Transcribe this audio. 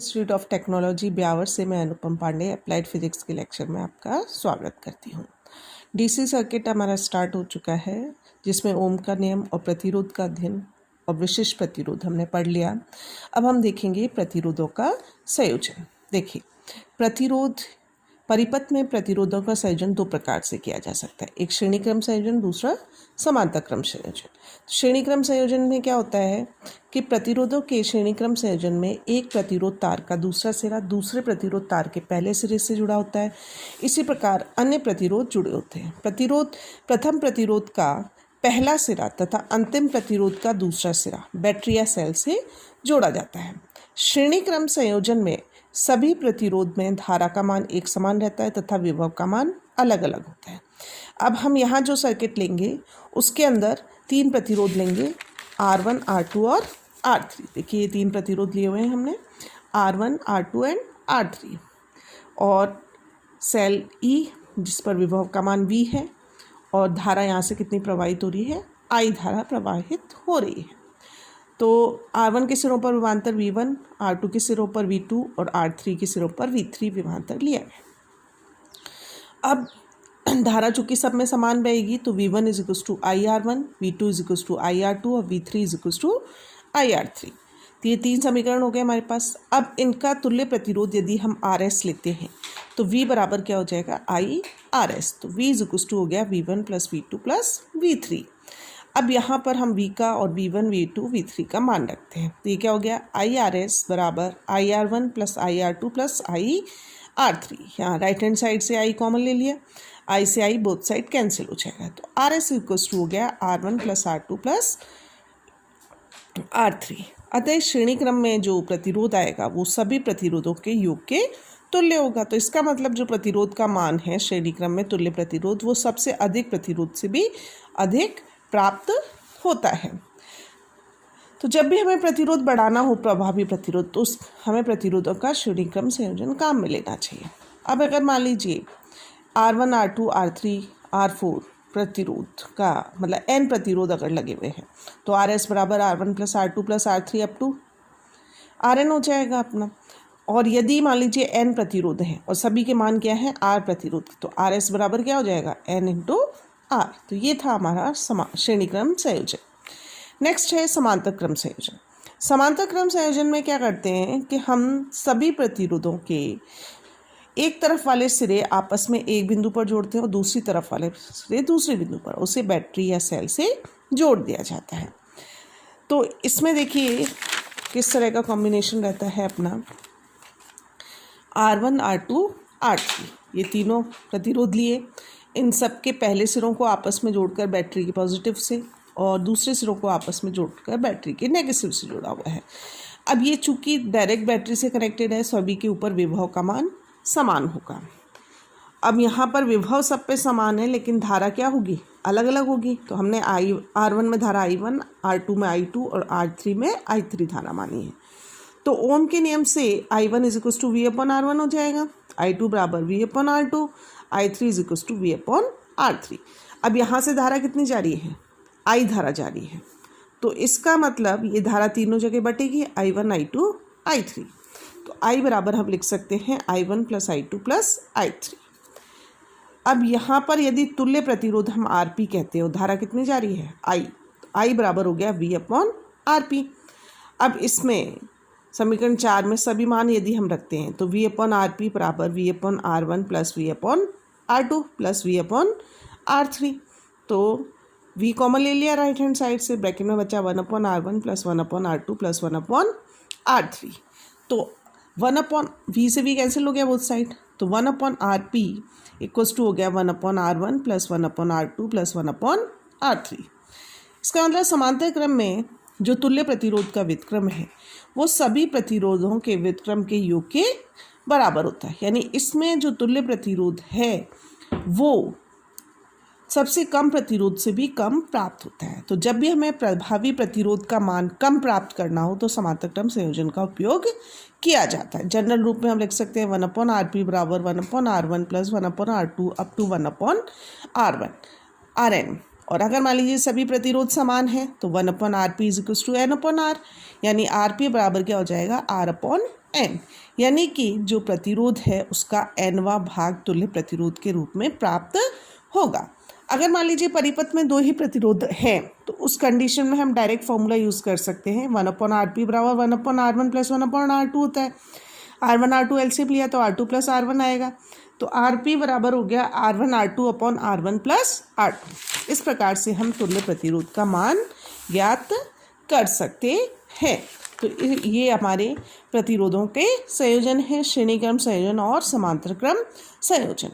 Institute of technology Beawar से मैं अनुपम Pandey applied physics के लेक्चर में आपका स्वागत करती हूँ। डीसी सर्किट हमारा स्टार्ट हो चुका है, जिसमें ओम का नियम और प्रतिरोध का अध्ययन और विशिष्ट प्रतिरोध हमने पढ़ लिया। अब हम देखेंगे प्रतिरोधों का संयोजन। देखिए, प्रतिरोध परिपथ में प्रतिरोधों का संयोजन दो प्रकार से किया जा सकता है, एक श्रेणी क्रम संयोजन, दूसरा समांतर क्रम संयोजन। श्रेणी क्रम संयोजन में क्या होता है कि प्रतिरोधों के श्रेणी क्रम संयोजन में एक प्रतिरोध तार का दूसरा सिरा दूसरे प्रतिरोध तार के पहले सिरे से जुड़ा होता है। इसी प्रकार अन्य प्रतिरोध जुड़े होते हैं। प्रथम प्रतिरोध का पहला सिरा तथा अंतिम प्रतिरोध का दूसरा सिरा बैटरी या सेल से जोड़ा जाता है। श्रेणी क्रम संयोजन में सभी प्रतिरोध में धारा का मान एक समान रहता है तथा विभव का मान अलग अलग होता है। अब हम यहाँ जो सर्किट लेंगे उसके अंदर तीन प्रतिरोध लेंगे, R1, R2 और R3। देखिए, ये तीन प्रतिरोध लिए हुए हैं हमने, R1, R2 एंड R3। और सेल E जिस पर विभव का मान V है और धारा यहाँ से कितनी प्रवाहित हो रही है, I धारा प्रवाहित हो रही है। तो R1 के सिरों पर विभवांतर V1, R2 के सिरों पर V2 और R3 के सिरों पर V3 विभवांतर लिया गया। अब धारा चूँकि सब में समान बहेगी तो V1 is equals to IR1, V2 is equals to IR2 और V3 is equals to IR3। तो ये तीन समीकरण हो गए हमारे पास। अब इनका तुल्य प्रतिरोध यदि हम RS लेते हैं तो V बराबर क्या हो जाएगा, IRS। तो V इज इक्वल्स टू हो गया V1 plus V2 plus V3। अब यहाँ पर हम V का और V1, V2, V3 का मान रखते हैं। तो ये क्या हो गया, IRS बराबर IR1 plus IR2 plus IR3। यहाँ राइट हैंड साइड से I कॉमन ले लिया, I से I बोथ साइड कैंसिल हो जाएगा। तो RS इक्वल्स टू हो गया R1 plus R2 plus R3। अतः श्रेणी क्रम में जो प्रतिरोध आएगा वो सभी प्रतिरोधों के योग के तुल्य होगा। तो इसका मतलब जो प्रतिरोध का मान है श्रेणी क्रम में तुल्य प्रतिरोध, वो सबसे अधिक प्रतिरोध से भी अधिक प्राप्त होता है। तो जब भी हमें प्रतिरोध बढ़ाना हो, प्रभावी प्रतिरोध, तो हमें प्रतिरोधों का श्रेणी क्रम संयोजन काम में लेना चाहिए। अब अगर मान लीजिए R1, R2, R3, R4 प्रतिरोध का मतलब n प्रतिरोध अगर लगे हुए हैं तो RS बराबर R1 plus R2 plus R3 up to RN हो जाएगा अपना। और यदि मान लीजिए n प्रतिरोध हैं और सभी के मान क्या है, R प्रतिरोध, तो RS बराबर क्या हो जाएगा, n इंटू R। तो ये था हमारा श्रेणी क्रम संयोजन। नेक्स्ट है समांतर क्रम संयोजन। समांतर क्रम संयोजन में क्या करते हैं कि हम सभी प्रतिरोधों के एक तरफ वाले सिरे आपस में एक बिंदु पर जोड़ते हैं और दूसरी तरफ वाले सिरे दूसरे बिंदु पर, उसे बैटरी या सेल से जोड़ दिया जाता है। तो इसमें देखिए किस तरह का कॉम्बिनेशन रहता है अपना, R1, R2, R3, ये तीनों प्रतिरोध लिए, इन सब के पहले सिरों को आपस में जोड़कर बैटरी के पॉजिटिव से और दूसरे सिरों को आपस में जोड़कर बैटरी के नेगेटिव से जुड़ा हुआ है। अब ये चूँकि डायरेक्ट बैटरी से कनेक्टेड है, सभी के ऊपर विभव का मान समान होगा। अब यहाँ पर विभव सब पे समान है लेकिन धारा क्या होगी, अलग अलग होगी। तो हमने R1 में धारा I1, R2 में I2 और R3 में I3 धारा मानी है। तो ओम के नियम से I1 is equals to V upon R1 हो जाएगा, I2 बराबर V upon R2, I3 is equals to V upon R3। अब यहाँ से धारा कितनी जा रही है, I धारा जा रही है। तो इसका मतलब ये धारा तीनों जगह बटेगी, I1, I2, I3। तो I बराबर हम लिख सकते हैं I1 plus I2 plus I3। अब यहाँ पर यदि तुल्य प्रतिरोध हम RP कहते हो, धारा कितनी जा रही है, I बराबर हो गया V अपॉन RP। अब इसमें समीकरण 4 में सभी मान यदि हम रखते हैं तो V अपॉन RP बराबर V upon R1 plus V upon R2 plus V upon R3। तो V कॉमन ले लिया राइट हैंड साइड से, ब्रैकेट में बचा 1 upon R1 plus 1 upon R2 plus 1 upon R3। तो 1 अपॉन V से V कैंसिल हो गया बोथ साइड, तो 1 अपॉन RP इक्वल्स टू हो गया 1 upon R1 plus 1 upon R2 plus 1 upon R3। इसका मतलब समांतर क्रम में जो तुल्य प्रतिरोध का व्युत्क्रम है वो सभी प्रतिरोधों के व्युत्क्रम के योग के बराबर होता है। यानी इसमें जो तुल्य प्रतिरोध है वो सबसे कम प्रतिरोध से भी कम प्राप्त होता है। तो जब भी हमें प्रभावी प्रतिरोध का मान कम प्राप्त करना हो तो समांतर क्रम संयोजन का उपयोग किया जाता है। जनरल रूप में हम लिख सकते हैं 1 अपॉन RP बराबर 1 upon R1 plus 1 upon R2 up to 1 upon RN। और अगर मान लीजिए सभी प्रतिरोध समान है तो 1 upon RP is equals to N upon R, यानी RP बराबर क्या हो जाएगा, R अपॉन n, यानी कि जो प्रतिरोध है उसका nवां भाग तुल्य प्रतिरोध के रूप में प्राप्त होगा। अगर मान लीजिए परिपथ में 2 ही प्रतिरोध हैं तो उस कंडीशन में हम डायरेक्ट फॉर्मूला यूज़ कर सकते हैं। 1/RP बराबर 1/R1 प्लस 1/R2 होता है। R1 R2 एलसीएम लिया तो R2 प्लस R1 आएगा, तो RP बराबर हो गया R1 R2 upon R1 plus R2। इस प्रकार से हम तुल्य प्रतिरोध का मान ज्ञात कर सकते हैं। तो ये हमारे प्रतिरोधों के संयोजन हैं, श्रेणी क्रम संयोजन और समांतर क्रम संयोजन।